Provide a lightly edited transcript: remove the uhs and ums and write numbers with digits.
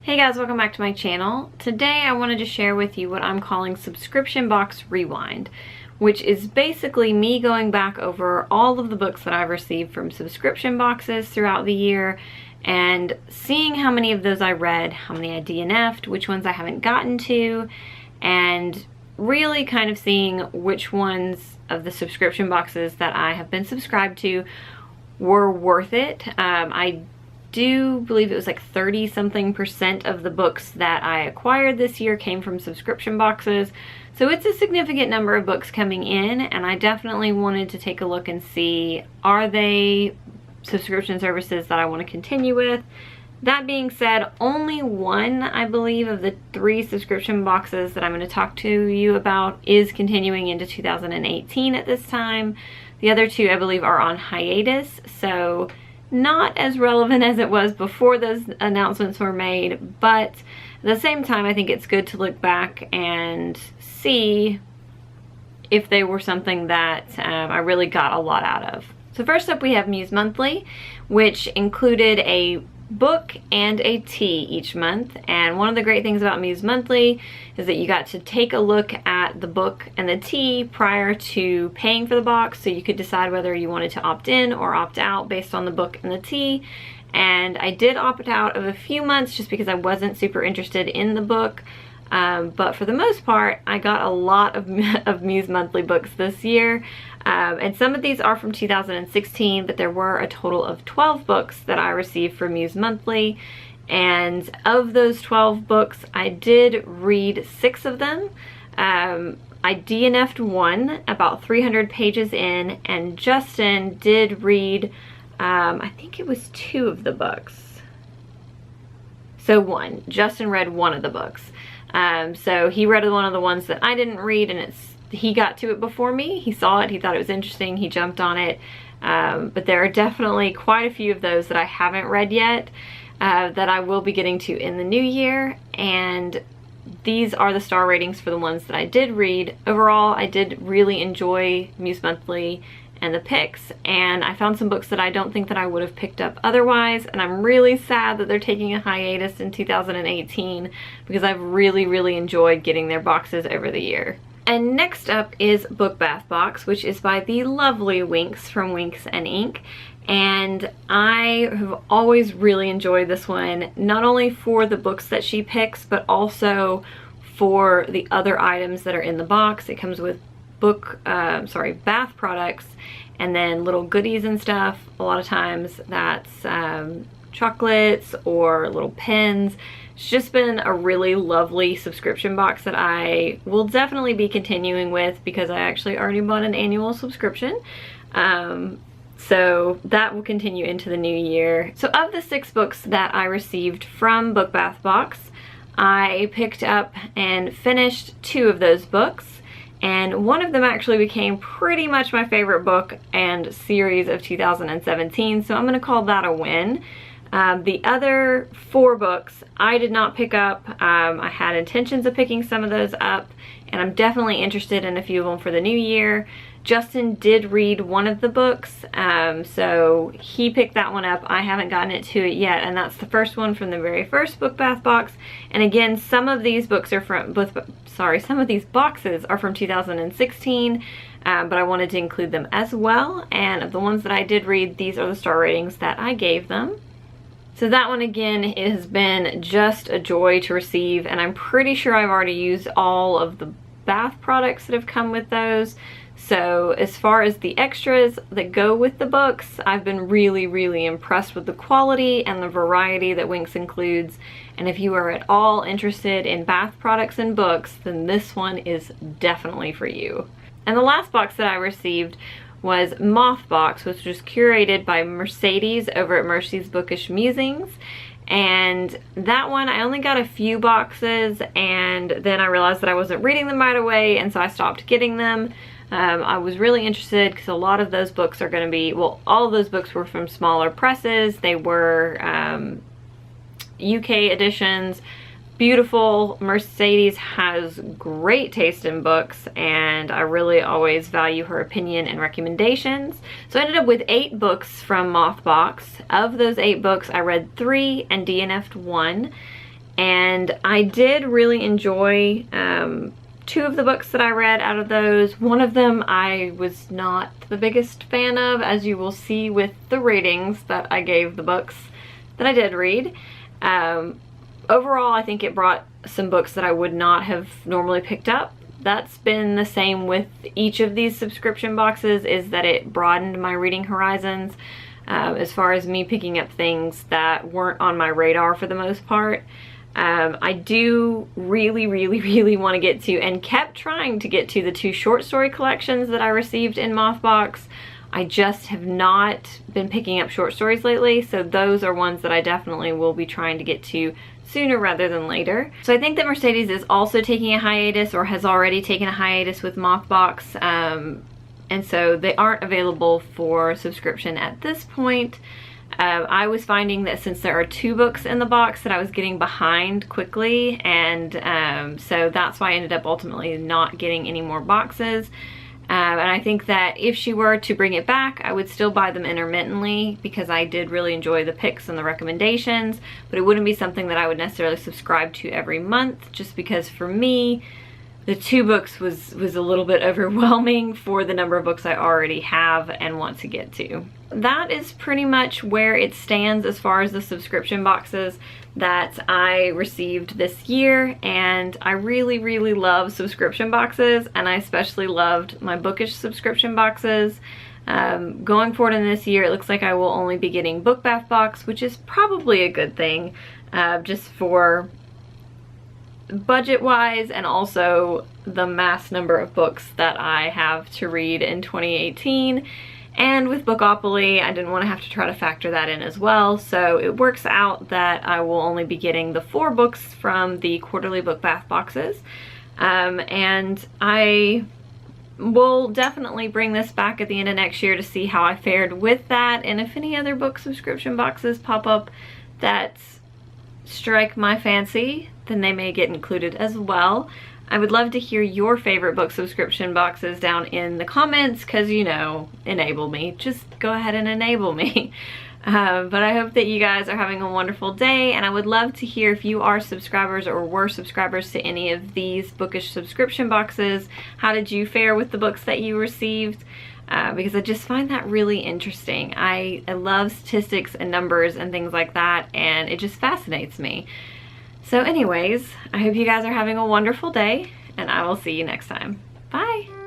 Hey guys, welcome back to my channel. Today I wanted to share with you what I'm calling Subscription Box Rewind, which is basically me going back over all of the books that I've received from subscription boxes throughout the year and seeing how many of those I read, how many I DNF'd, which ones I haven't gotten to, and really kind of seeing which ones of the subscription boxes that I have been subscribed to were worth it. I do believe it was like 30-something% of the books that I acquired this year came from subscription boxes. So it's a significant number of books coming in, and I definitely wanted to take a look and see, are they subscription services that I want to continue with? That being said, only one, I believe, of the 3 subscription boxes that I'm going to talk to you about is continuing into 2018 at this time. The other 2, I believe, are on hiatus, so not as relevant as it was before those announcements were made, but at the same time I think it's good to look back and see if they were something that I really got a lot out of. So first up we have Muse Monthly, which included a book and a tea each month, and one of the great things about Muse Monthly is that you got to take a look at the book and the tea prior to paying for the box, so you could decide whether you wanted to opt in or opt out based on the book and the tea. And I did opt out of a few months just because I wasn't super interested in the book, but for the most part I got a lot of Muse Monthly books this year. And some of these are from 2016, but there were a total of 12 books that I received from Muse Monthly. And of those 12 books, I did read 6 of them. I DNF'd one about 300 pages in, and Justin did read, I think it was 2 of the books. So one. Justin read one of the books. So he read one of the ones that I didn't read, and he got to it before me. He saw it, he thought it was interesting, he jumped on it. But there are definitely quite a few of those that I haven't read yet that I will be getting to in the new year. And these are the star ratings for the ones that I did read. Overall, I did really enjoy Muse Monthly and the picks, and I found some books that I don't think that I would have picked up otherwise, and I'm really sad that they're taking a hiatus in 2018 because I've really enjoyed getting their boxes over the year. And next up is Book Bath Box, which is by the lovely Winks from Winks and Ink. And I have always really enjoyed this one, not only for the books that she picks, but also for the other items that are in the box. It comes with bath products and then little goodies and stuff. A lot of times that's chocolates or little pens. It's just been a really lovely subscription box that I will definitely be continuing with because I actually already bought an annual subscription. So that will continue into the new year. So of the 6 books that I received from Book Bath Box, I picked up and finished 2 of those books. And one of them actually became pretty much my favorite book and series of 2017, so I'm going to call that a win. The other 4 books I did not pick up. I had intentions of picking some of those up, and I'm definitely interested in a few of them for the new year. Justin did read one of the books, so he picked that one up. I haven't gotten it to it yet, and that's the first one from the very first Book Bath Box. And again, some of these books are from some of these boxes are from 2016, but I wanted to include them as well. And of the ones that I did read, these are the star ratings that I gave them. So that one again has been just a joy to receive, and I'm pretty sure I've already used all of the bath products that have come with those. So as far as the extras that go with the books, I've been really impressed with the quality and the variety that Winks includes. And if you are at all interested in bath products and books, then this one is definitely for you. And the last box that I received was Moth Box, which was curated by Mercedes over at Mercy's Bookish Musings. And that one, I only got a few boxes, and then I realized that I wasn't reading them right away, and so I stopped getting them. I was really interested because a lot of those books are going to be, well, all of those books were from smaller presses. They were UK editions. Beautiful. Mercedes has great taste in books, and I really always value her opinion and recommendations. So I ended up with 8 books from Moth Box. Of those 8 books, I read 3 and DNF'd 1. And I did really enjoy two of the books that I read out of those. One of them I was not the biggest fan of, as you will see with the ratings that I gave the books that I did read. Overall, I think it brought some books that I would not have normally picked up. That's been the same with each of these subscription boxes, is that it broadened my reading horizons as far as me picking up things that weren't on my radar for the most part. I do really want to get to, and kept trying to get to, the two short story collections that I received in Moth Box. I just have not been picking up short stories lately, so those are ones that I definitely will be trying to get to sooner rather than later. So I think that Mercedes is also taking a hiatus, or has already taken a hiatus with Moth Box, and so they aren't available for subscription at this point. I was finding that since there are 2 books in the box that I was getting behind quickly, and so that's why I ended up ultimately not getting any more boxes. And I think that if she were to bring it back, I would still buy them intermittently, because I did really enjoy the picks and the recommendations, but it wouldn't be something that I would necessarily subscribe to every month, just because for me, the 2 books was a little bit overwhelming for the number of books I already have and want to get to. That is pretty much where it stands as far as the subscription boxes that I received this year, and I really love subscription boxes, and I especially loved my bookish subscription boxes. Going forward in this year, it looks like I will only be getting Book Bath Box, which is probably a good thing, just for budget-wise, and also the mass number of books that I have to read in 2018. And with Bookopoly, I didn't want to have to try to factor that in as well, so it works out that I will only be getting the 4 books from the quarterly Book Bath boxes. And I will definitely bring this back at the end of next year to see how I fared with that, and if any other book subscription boxes pop up that strike my fancy, then they may get included as well. I would love to hear your favorite book subscription boxes down in the comments, because, you know, enable me. Just go ahead and enable me. But I hope that you guys are having a wonderful day, and I would love to hear if you are subscribers or were subscribers to any of these bookish subscription boxes. How did you fare with the books that you received? Because I just find that really interesting. I love statistics and numbers and things like that, and it just fascinates me. So anyways, I hope you guys are having a wonderful day, and I will see you next time. Bye!